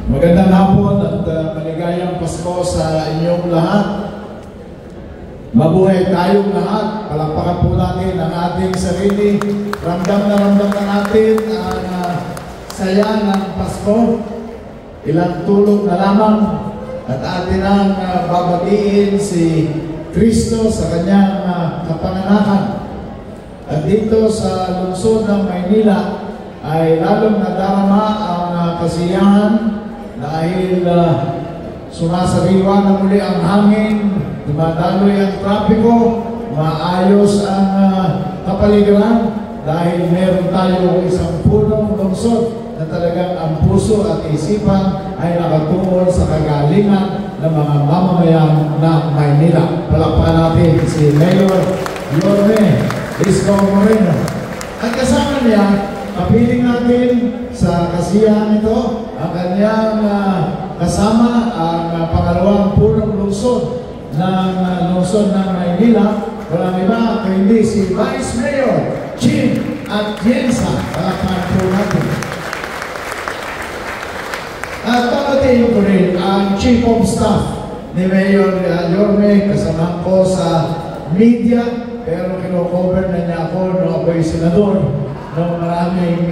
Magandang hapon at maligayang Pasko sa inyong lahat. Mabuhay tayong lahat. Palakpakan po natin ang ating sarili. Ramdam na natin ang saya ng Pasko. Ilang tulog na lamang at atin ang babatiin si Kristo sa kanyang kapanganakan. At dito sa lungsod ng Maynila ay lalong nadarama ang kasiyahan dahil sumasariwa na muli ang hangin, dumadaloy ang trapiko, maayos ang kapaligiran dahil meron tayo isang punong lungsod na talagang ang puso at isipan ay nakatungkol sa kagalingan ng mga mamamayan ng Maynila. Palakpakan natin si Mayor Yorme Isko Moreno. At kasama niya, kapiling natin sa kasiyahan ito ang kanyang kasama ang pangalawang punong lungsod ng Maynila. Walang iba kundi si Vice Mayor Jim Atienza. Palakpakan po natin. At pagdating ko rin ang Chief of Staff ni Mayor Yorme, kasama ko sa media, pero kino-cover na niya ako nung ako'y senador nung maraming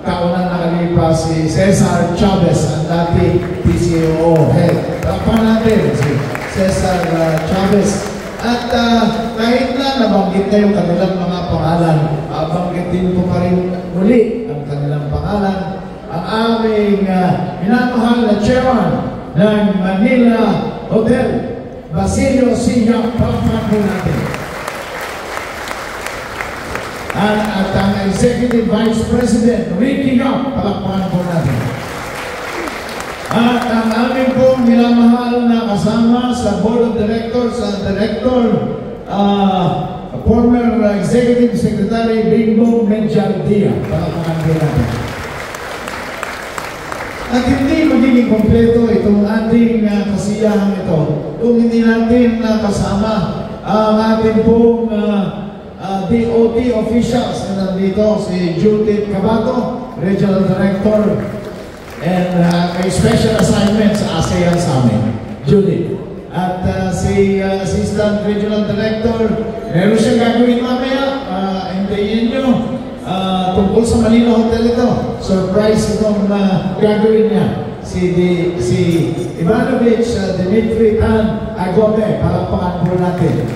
kaunang nakalipas si Cesar Chavez, ang dati PCO head. Palakpakan natin si Cesar Chavez. At kahit na nabanggit na yung kanilang mga pangalan, banggitin ko pa rin muli ang kanilang pangalan. Ang aming minamahal na chairman ng Manila Hotel, Basilio Siya. Palakpakan natin. At ang Executive Vice President, Ricky Yap. Palakpakan po natin. At ang aming pong minamahal na kasama sa Board of Directors, Director, former Executive Secretary Bingbong Menjaldia. Palakpakan po natin. At hindi magiging kompleto itong ating kasiyahan ito kung hindi natin kasama ang ating pong DOT officials na nandito, si Judith Cabato, Regional Director, and may special assignment sa ASEAN Summit, Judith. At si Assistant Regional Director, meron siyang gagawin mamaya, hintayin nyo, tungkol sa Manila Hotel ito. Surprise itong gagawin niya. Si Ivanovich Dimitri Tan Agote. Palakpakan po natin.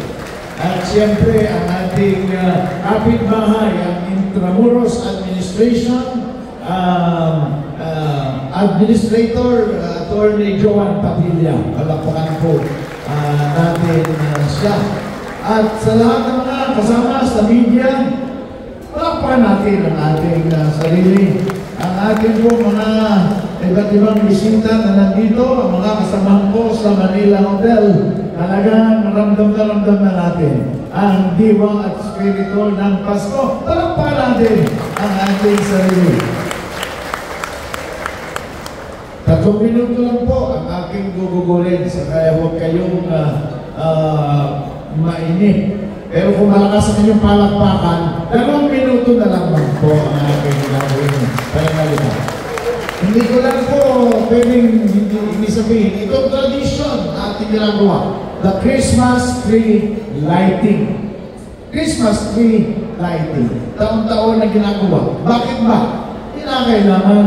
At siyempre, ang ating kapitbahay, ang Intramuros Administration, Administrator, Attorney Joan Padilla. Palakpakan po natin siya. At sa lahat ng mga kasama sa media, palakpakan natin ang ating sarili. Ang ating po mga iba't ibang bisita na nandito, ang mga kasamahan ko sa Manila Hotel, talagang ramdam na natin ang diwa at spirito ng Pasko. Palakpakan natin ang ating sarili. 3 minuto lang po ang aking gugugulin, kaya huwag kayong mainit. Pero kung malakas ang inyong palakpakan, 2 minuto na lang po ang aking gagawin. Hindi ko lang po pwedeng hindi sabihin. Itong tradition na ating ginagawa, the Christmas tree lighting. Christmas tree lighting. Taon-taon na ginagawa. Bakit ba? Kailangan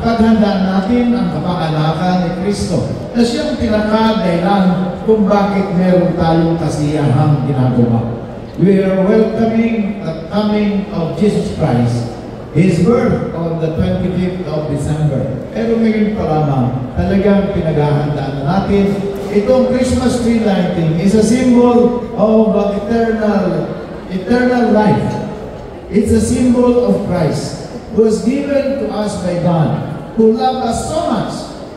paghandaan natin ang kapanganakan ni Kristo na siyang pinaka-dahilan kung bakit meron tayong kasiyahang ginagawa. We are welcoming the coming of Jesus Christ, His birth on the 25th of December. Pero ngayon pa lamang, talagang pinaghahandaan na natin. Itong Christmas tree lighting is a symbol of eternal life. It's a symbol of Christ, who was given to us by God, who loved us so much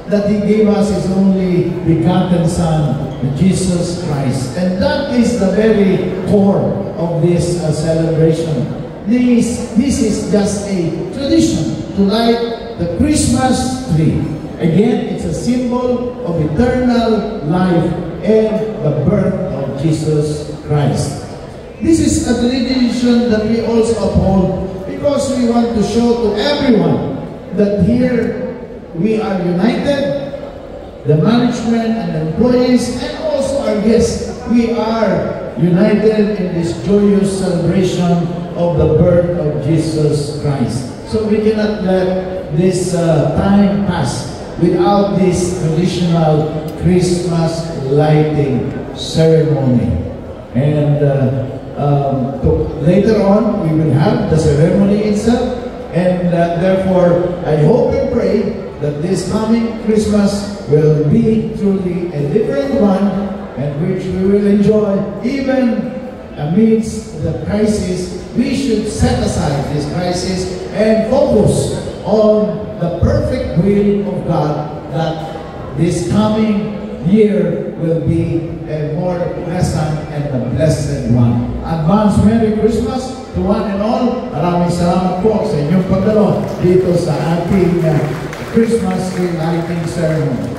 that He gave us His only begotten Son, Jesus Christ. And that is the very core of this celebration. This is just a tradition to light the Christmas tree. Again, it's a symbol of eternal life and the birth of Jesus Christ. This is a tradition that we also uphold because we want to show to everyone that here we are united, the management and employees, and also our guests, we are united in this joyous celebration of the birth of Jesus Christ. So we cannot let this time pass without this traditional Christmas lighting ceremony. And later on, we will have the ceremony itself. And therefore, I hope and pray that this coming Christmas will be truly a different one, and which we will enjoy even amidst the crisis. We should set aside this crisis and focus on the perfect will of God, that this coming year will be a more pleasant and a blessed one. Advance Merry Christmas to one and all. Maraming salamat po sa inyong pagdalo dito sa ating Christmas tree lighting ceremony.